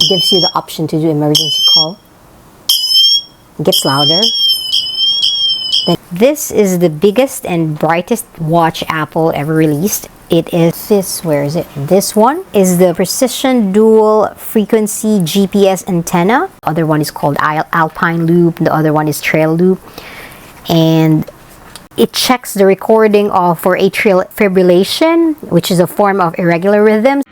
gives you the option to do emergency call. It gets louder. Then this is the biggest and brightest watch Apple ever released. It is this, where is it? This one is the precision dual frequency GPS antenna. The other one is called Alpine Loop. The other one is Trail Loop. And it checks the recording for atrial fibrillation, which is a form of irregular rhythms.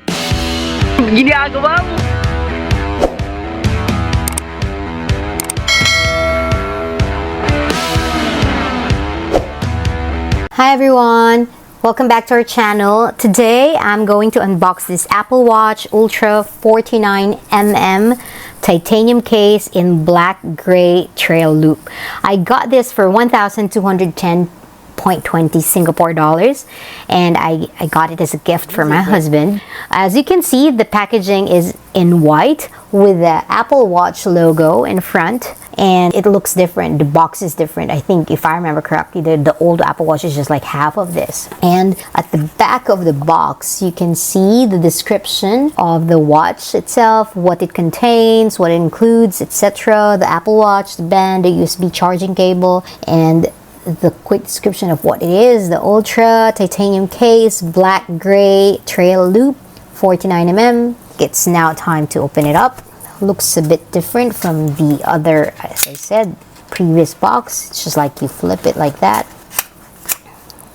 Hi everyone, welcome back to our channel. Today I'm going to unbox this Apple Watch Ultra 49mm titanium case in black gray trail loop. I got this for 1,210.20 Singapore dollars, and I got it as a gift for my husband. As you can see, the packaging is in white with the Apple Watch logo in front, and it looks different. The box is different. I think, if I remember correctly, the old Apple Watch is just like half of this. And at the back of the box, you can see the description of the watch itself, what it contains, what it includes, etc. The Apple Watch, the band, the USB charging cable, and the quick description of what it is. The Ultra titanium case, black gray trail loop, 49mm. It's now time to open it up. Looks a bit different from the other, as I said, previous box. It's just like you flip it like that.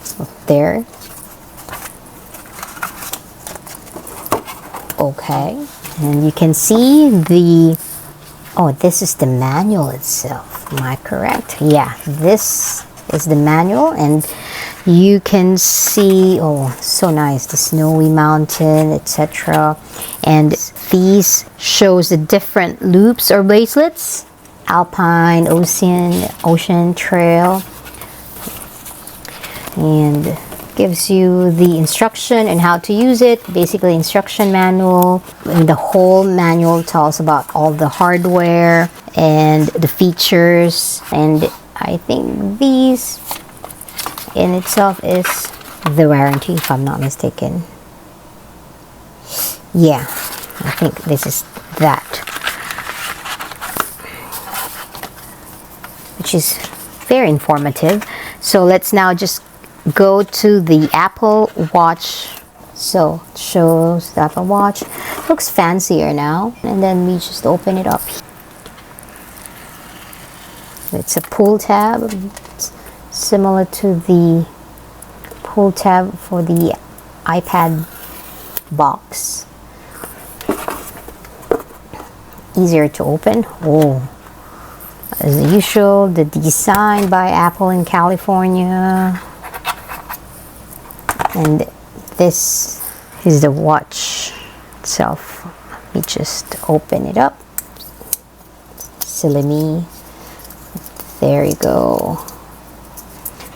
So there. Okay. And you can see this is the manual itself. Am I correct? Yeah, this is the manual, and you can see, oh, so nice, the snowy mountain, etc. And these shows the different loops or bracelets: Alpine, Ocean, Trail, and gives you the instruction and how to use it. Basically, instruction manual, and the whole manual tells about all the hardware and the features. And I think these in itself is the warranty, if I'm not mistaken. Yeah, I think this is that, which is very informative. So let's now just go to the Apple Watch. So it shows the Apple Watch. Looks fancier now. And then we just open it up. It's a pull tab. It's similar to the pull tab for the iPad box. Easier to open. Oh, as usual, the design by Apple in California. And this is the watch itself. Let me just open it up. Silly me. There you go.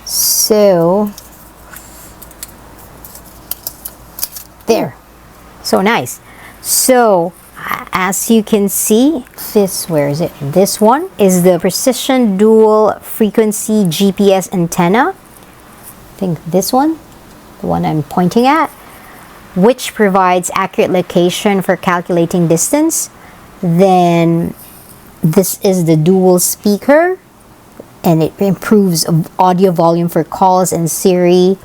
So there. So nice. So as you can see, where is it? This one is the precision dual frequency GPS antenna. I think this one, the one I'm pointing at, which provides accurate location for calculating distance. Then this is the dual speaker, and it improves audio volume for calls and Siri.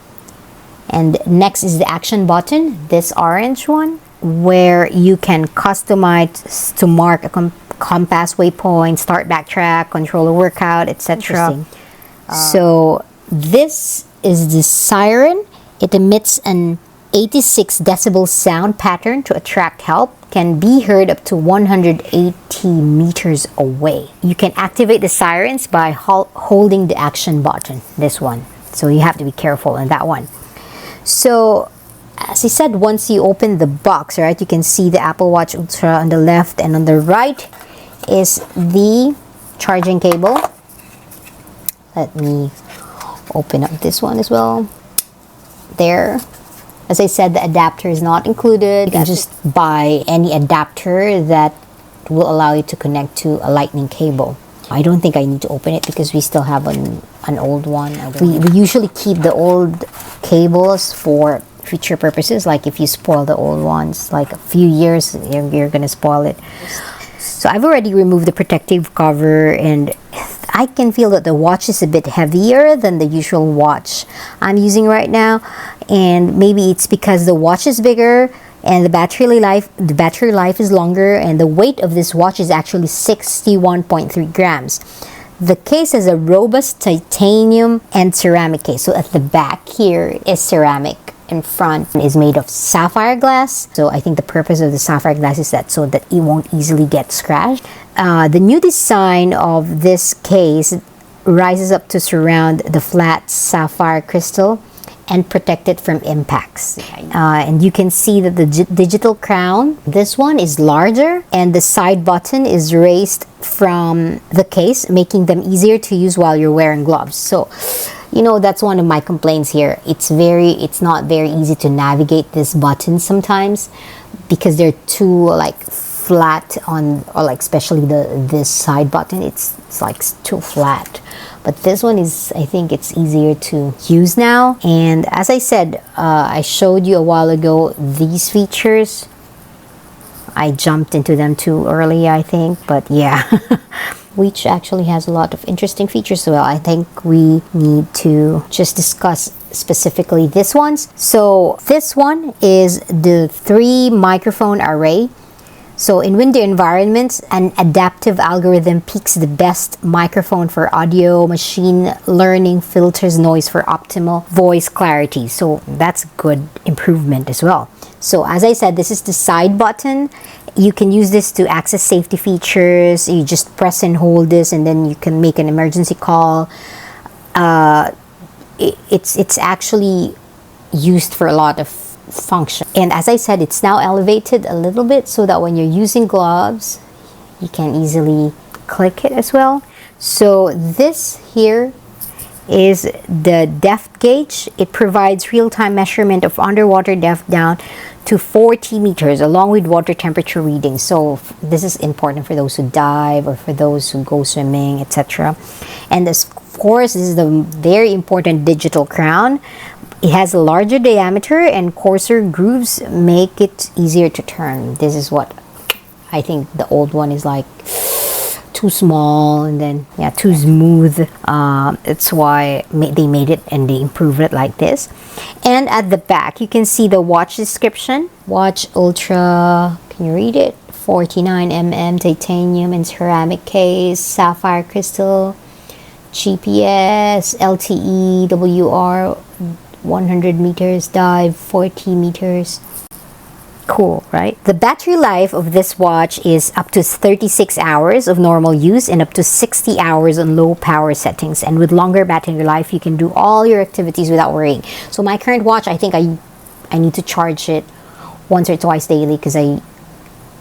And next is the action button, this orange one, where you can customize to mark a compass waypoint, start, backtrack, control a workout, etc. So this is the siren. It emits an 86 decibel sound pattern to attract help. Can be heard up to 180 meters away. You can activate the sirens by holding the action button, this one. So you have to be careful on that one. So as I said, once you open the box, right, you can see the Apple Watch Ultra on the left, and on the right is the charging cable. Let me open up this one as well. There. As I said, the adapter is not included. You can just buy any adapter that will allow you to connect to a lightning cable. I don't think I need to open it because we still have an old one. We usually keep the old cables for future purposes, like if you spoil the old ones, like a few years, you're gonna spoil it. So I've already removed the protective cover, and I can feel that the watch is a bit heavier than the usual watch I'm using right now, and maybe it's because the watch is bigger and the battery life is longer, and the weight of this watch is actually 61.3 grams. The case is a robust titanium and ceramic case. So at the back here is ceramic, in front is made of sapphire glass. So I think the purpose of the sapphire glass is that so that it won't easily get scratched. The new design of this case rises up to surround the flat sapphire crystal and protect it from impacts. And you can see that the digital crown, this one is larger, and the side button is raised from the case, making them easier to use while you're wearing gloves. So, you know, that's one of my complaints here. It's not very easy to navigate this button sometimes because they're too like flat on, or like especially this side button, it's like too flat. But this one is, I think it's easier to use now. And as I said, I showed you a while ago these features. I jumped into them too early, I think, but yeah. Which actually has a lot of interesting features. So I think we need to just discuss specifically this ones. So this one is the 3 microphone array. So in windy environments, an adaptive algorithm picks the best microphone for audio. Machine learning filters noise for optimal voice clarity. So that's good improvement as well. So as I said, this is the side button. You can use this to access safety features. You just press and hold this, and then you can make an emergency call. It's actually used for a lot of function. And as I said, it's now elevated a little bit so that when you're using gloves, you can easily click it as well. So this here is the depth gauge. It provides real-time measurement of underwater depth down to 40 meters along with water temperature readings. So this is important for those who dive or for those who go swimming, etc. And of course, this is the very important digital crown. It has a larger diameter and coarser grooves make it easier to turn. This is what I think the old one is like, too small, and then yeah, too smooth. It's why they made it and they improved it like this. And at the back you can see the watch description. Watch Ultra, can you read it? 49mm titanium and ceramic case, sapphire crystal, GPS, LTE, WR 100 meters, dive 40 meters. Cool, right? The battery life of this watch is up to 36 hours of normal use and up to 60 hours on low power settings. And with longer battery life, you can do all your activities without worrying. So my current watch, I think I need to charge it once or twice daily because I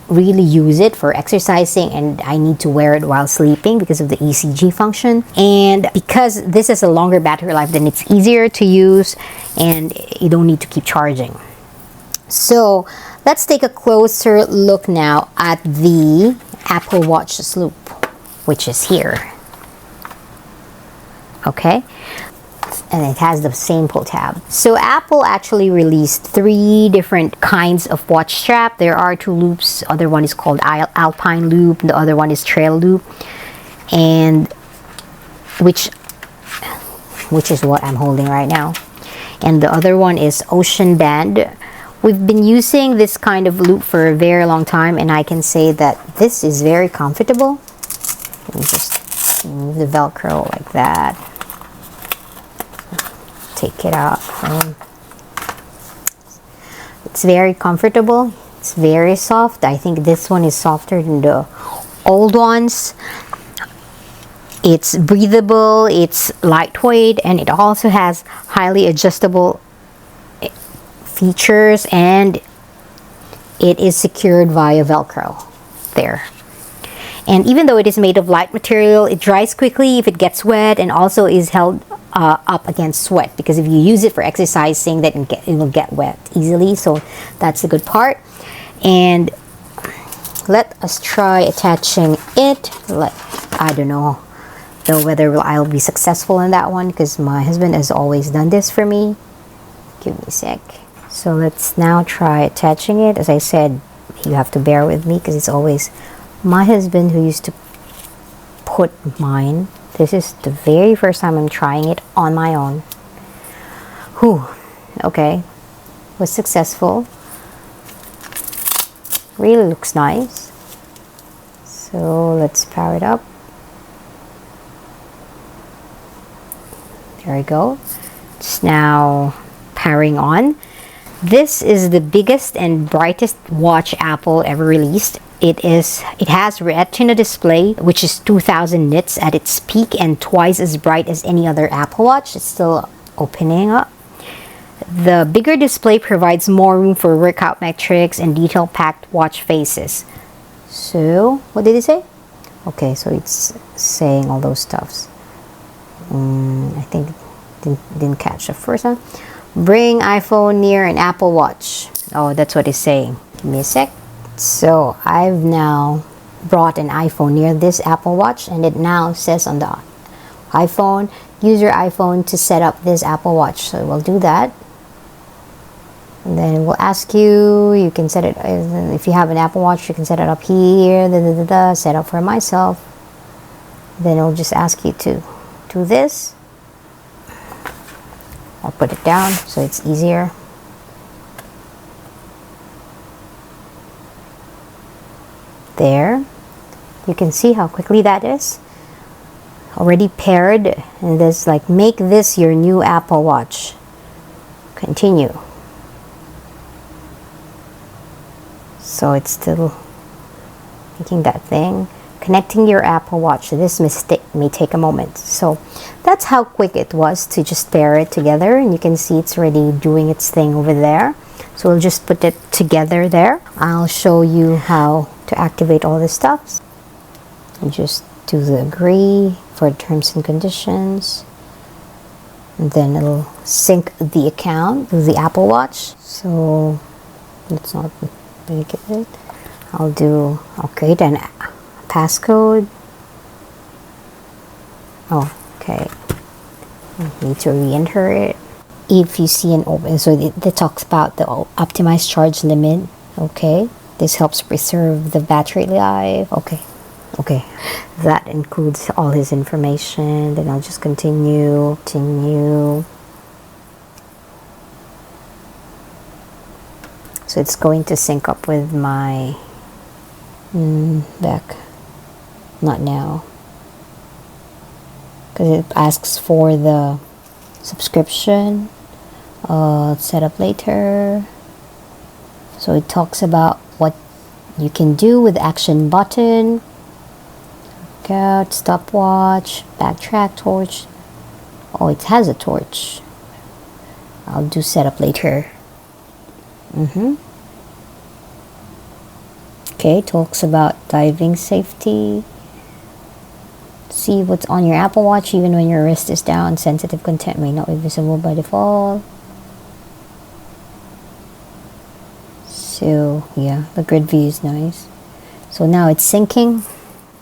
really use it for exercising, and I need to wear it while sleeping because of the ECG function. And because this is a longer battery life, then it's easier to use and you don't need to keep charging. So let's take a closer look now at the Apple Watch loop, which is here. Okay, and it has the same pull tab. So Apple actually released 3 different kinds of watch strap. There are 2 loops. The other one is called Alpine loop. The other one is Trail loop, and which is what I'm holding right now. And the other one is Ocean Band. We've been using this kind of loop for a very long time, and I can say that this is very comfortable. Let me just remove the Velcro like that. Take it out. It's very comfortable. It's very soft. I think this one is softer than the old ones. It's breathable, it's lightweight, and it also has highly adjustable features, and it is secured via Velcro there. And even though it is made of light material, it dries quickly if it gets wet, and also is held up against sweat, because if you use it for exercising, then it will get wet easily. So that's the good part. And let us try attaching it. I don't know though whether I'll be successful in that one, because my husband has always done this for me. Give me a sec. So let's now try attaching it. As I said, you have to bear with me because it's always my husband who used to put mine. This is the very first time I'm trying it on my own. Whew. Okay, was successful. Really looks nice. So let's power it up. There we go. It's now powering on. This is the biggest and brightest watch Apple ever released. It has Retina display, which is 2000 nits at its peak and twice as bright as any other Apple Watch. It's still opening up. The bigger display provides more room for workout metrics and detail-packed watch faces. So, what did it say? Okay, so it's saying all those stuffs. I think didn't catch the first one. Bring iPhone near an Apple Watch. Oh, that's what it's saying. Give me a sec. So I've now brought an iPhone near this Apple Watch, and it now says on the iPhone, use your iPhone to set up this Apple Watch. So we'll do that. And then it will ask you, you can set it, if you have an Apple Watch, you can set it up here, set up for myself. Then it'll just ask you to do this. I'll put it down so it's easier. There. You can see how quickly that is. Already paired. And this like, make this your new Apple Watch. Continue. So it's still making that thing. Connecting your Apple Watch. So this may take a moment. So that's how quick it was to just pair it together. And you can see it's already doing its thing over there. So we'll just put it together there. I'll show you how to activate all this stuff. You just do the agree for terms and conditions. And then it'll sync the account with the Apple Watch. So let's not make it. I'll create an passcode. Oh, okay. I need to re-enter it. If you see an open, so it talks about the optimized charge limit. Okay, this helps preserve the battery life. Okay, that includes all his information. Then I'll just continue. So it's going to sync up with my back. Not now, because it asks for the subscription. Set up later. So it talks about what you can do with action button, workout, stopwatch, backtrack, torch. Oh, it has a torch. I'll do setup later. Okay, talks about diving safety. See what's on your Apple Watch even when your wrist is down. Sensitive content may not be visible by default. So yeah, the grid view is nice. So now it's syncing.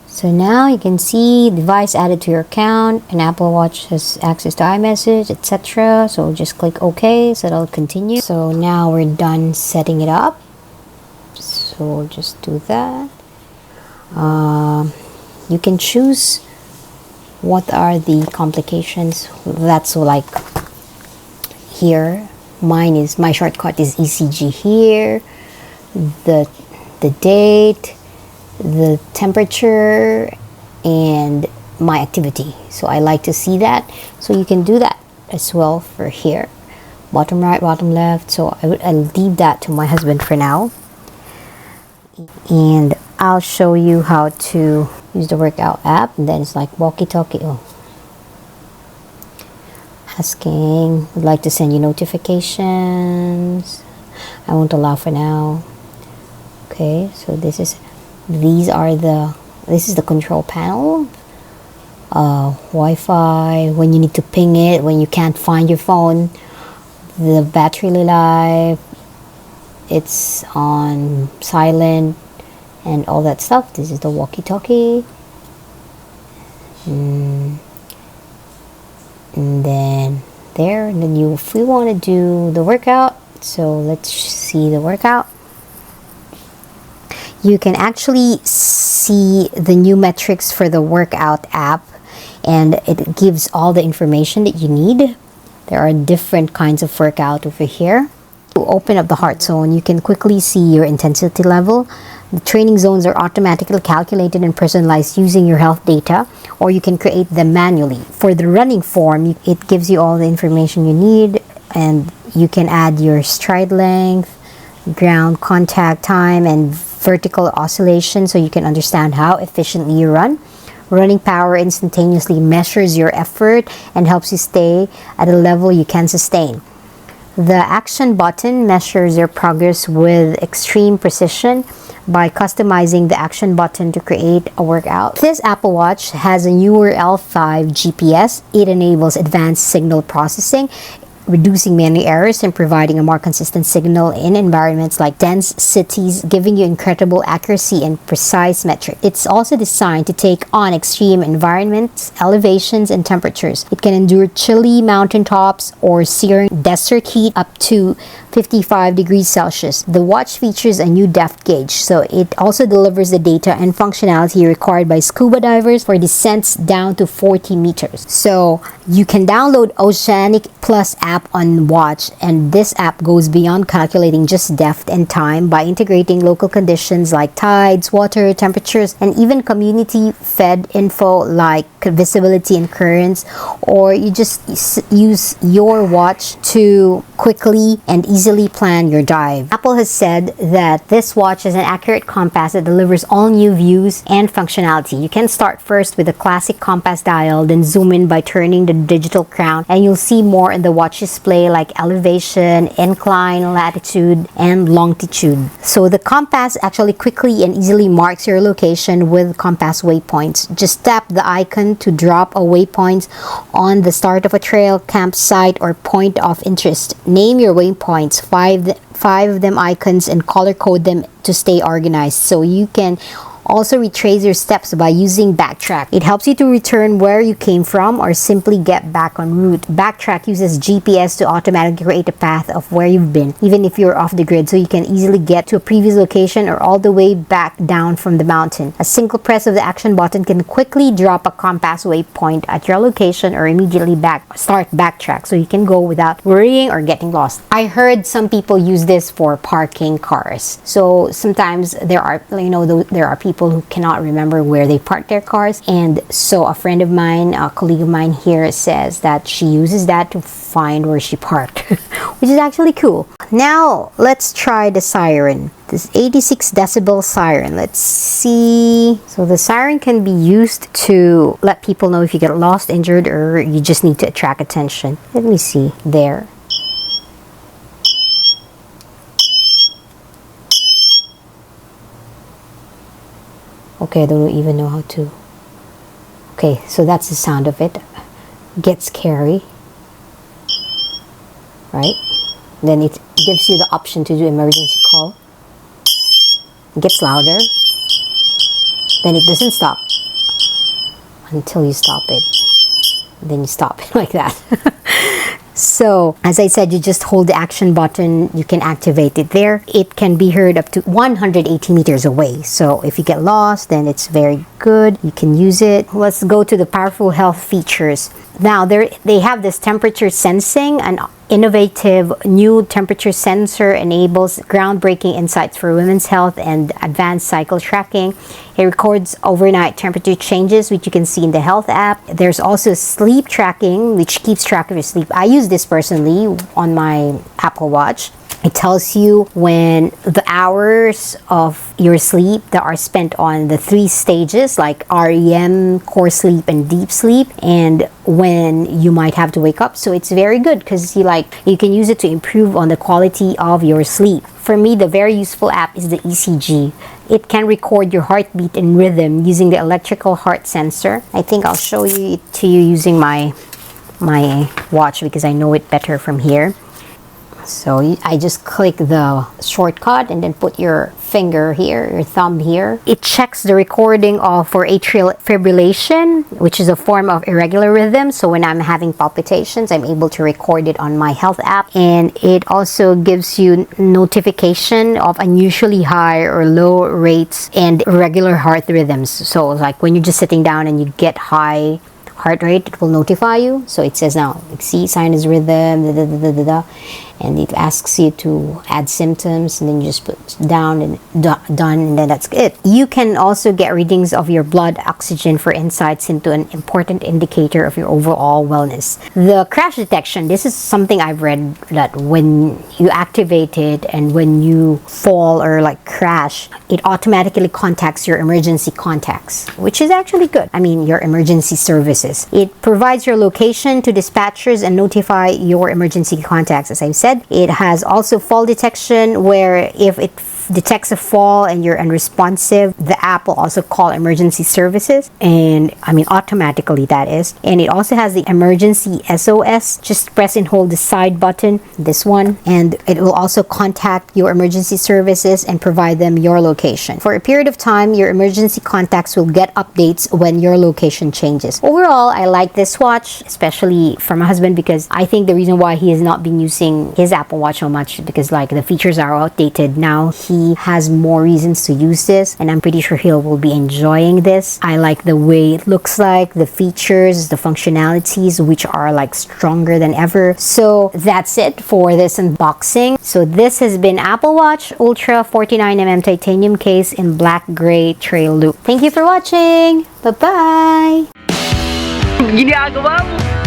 So now you can see device added to your account, and Apple Watch has access to iMessage, etc. So just click OK, so it'll continue. So now we're done setting it up. So we'll just do that. You can choose what are the complications. That's like here. My shortcut is ECG here. The date, the temperature, and my activity. So I like to see that. So you can do that as well for here. Bottom right, bottom left. So I'll leave that to my husband for now. And I'll show you how to use the workout app. And then it's like walkie-talkie. Oh. Asking, would like to send you notifications. I won't allow for now. Okay, so this is the control panel. Wi-Fi, when you need to ping it, when you can't find your phone. The battery life, it's on silent and all that stuff. This is the walkie-talkie. And then if we want to do the workout, So let's see the workout. You can actually see the new metrics for the workout app, and it gives all the information that you need. There are different kinds of workout over here. To open up the heart zone, you can quickly see your intensity level. The training zones are automatically calculated and personalized using your health data, or you can create them manually. For the running form, it gives you all the information you need, and you can add your stride length, ground contact time, and vertical oscillation, so you can understand how efficiently you run. Running power instantaneously measures your effort and helps you stay at a level you can sustain. The action button measures your progress with extreme precision by customizing the action button to create a workout. This Apple Watch has a newer L5 GPS. It enables advanced signal processing, reducing many errors and providing a more consistent signal in environments like dense cities, giving you incredible accuracy and precise metrics. It's also designed to take on extreme environments, elevations, and temperatures. It can endure chilly mountaintops or searing desert heat up to 55 degrees Celsius. The watch features a new depth gauge, so it also delivers the data and functionality required by scuba divers for descents down to 40 meters. So you can download Oceanic Plus app on watch, and this app goes beyond calculating just depth and time by integrating local conditions like tides, water, temperatures, and even community fed info like visibility and currents. Or you just use your watch to quickly and easily plan your dive. Apple has said that this watch is an accurate compass that delivers all new views and functionality. You can start first with a classic compass dial, then zoom in by turning the digital crown, and you'll see more in the watch display like elevation, incline, latitude, and longitude. So the compass actually quickly and easily marks your location with compass waypoints. Just tap the icon to drop a waypoint on the start of a trail, campsite, or point of interest. Name your waypoints, five of them icons, and color code them to stay organized. So you can also retrace your steps by using Backtrack. It helps you to return where you came from or simply get back on route. Backtrack uses GPS to automatically create a path of where you've been, even if you're off the grid, so you can easily get to a previous location or all the way back down from the mountain. A single press of the action button can quickly drop a compass waypoint at your location or immediately start Backtrack, so you can go without worrying or getting lost. I heard some people use this for parking cars. So sometimes there are people who cannot remember where they park their cars, and so a friend of mine, a colleague of mine here, says that she uses that to find where she parked, which is actually cool. Now let's try the siren. This 86 decibel siren. Let's see. So the siren can be used to let people know if you get lost, injured, or you just need to attract attention. Let me see. There. Okay, I don't even know how to. Okay, so that's the sound of it. Gets scary, right? Then it gives you the option to do emergency call. It gets louder. Then it doesn't stop until you stop it. Then you stop it like that. So, as I said, you just hold the action button, you can activate it there. It can be heard up to 180 meters away. So, if you get lost, then it's very good. You can use it. Let's go to the powerful health features. Now, they have this temperature sensing. An innovative new temperature sensor enables groundbreaking insights for women's health and advanced cycle tracking. It records overnight temperature changes, which you can see in the health app. There's also sleep tracking, which keeps track of your sleep. I use this personally on my Apple Watch. It tells you when the hours of your sleep that are spent on the 3 stages like REM, core sleep, and deep sleep, and when you might have to wake up. So it's very good because you can use it to improve on the quality of your sleep. For me, the very useful app is the ECG. It can record your heartbeat and rhythm using the electrical heart sensor. I think I'll show it to you using my watch because I know it better from here. So I just click the shortcut and then put your finger here, your thumb here. It checks the recording of for atrial fibrillation, which is a form of irregular rhythm. So when I'm having palpitations, I'm able to record it on my health app. And it also gives you notification of unusually high or low rates and irregular heart rhythms. So like when you're just sitting down and you get high heart rate, it will notify you. So it says now, like, see, sinus rhythm, da, da, da, da, da, da. And it asks you to add symptoms, and then you just put down and done, and then that's it. You can also get readings of your blood oxygen for insights into an important indicator of your overall wellness. The crash detection, this is something I've read that when you activate it and when you fall or like crash, it automatically contacts your emergency contacts, which is actually good. I mean, your emergency services. It provides your location to dispatchers and notify your emergency contacts, as I've said. It has also fall detection, where if it detects a fall and you're unresponsive, the app will also call emergency services, and I mean automatically, that is. And it also has the emergency SOS. Just press and hold the side button, this one, and it will also contact your emergency services and provide them your location. For a period of time, your emergency contacts will get updates when your location changes. Overall, I like this watch, especially for my husband, because I think the reason why he has not been using his Apple Watch so much is because like the features are outdated now. He has more reasons to use this, and I'm pretty sure he will be enjoying this. I like the way it looks like, the features, the functionalities, which are like stronger than ever. So that's it for this unboxing. So this has been Apple Watch Ultra 49mm titanium case in black gray trail loop. Thank you for watching. Bye-bye. Ginagawa mo.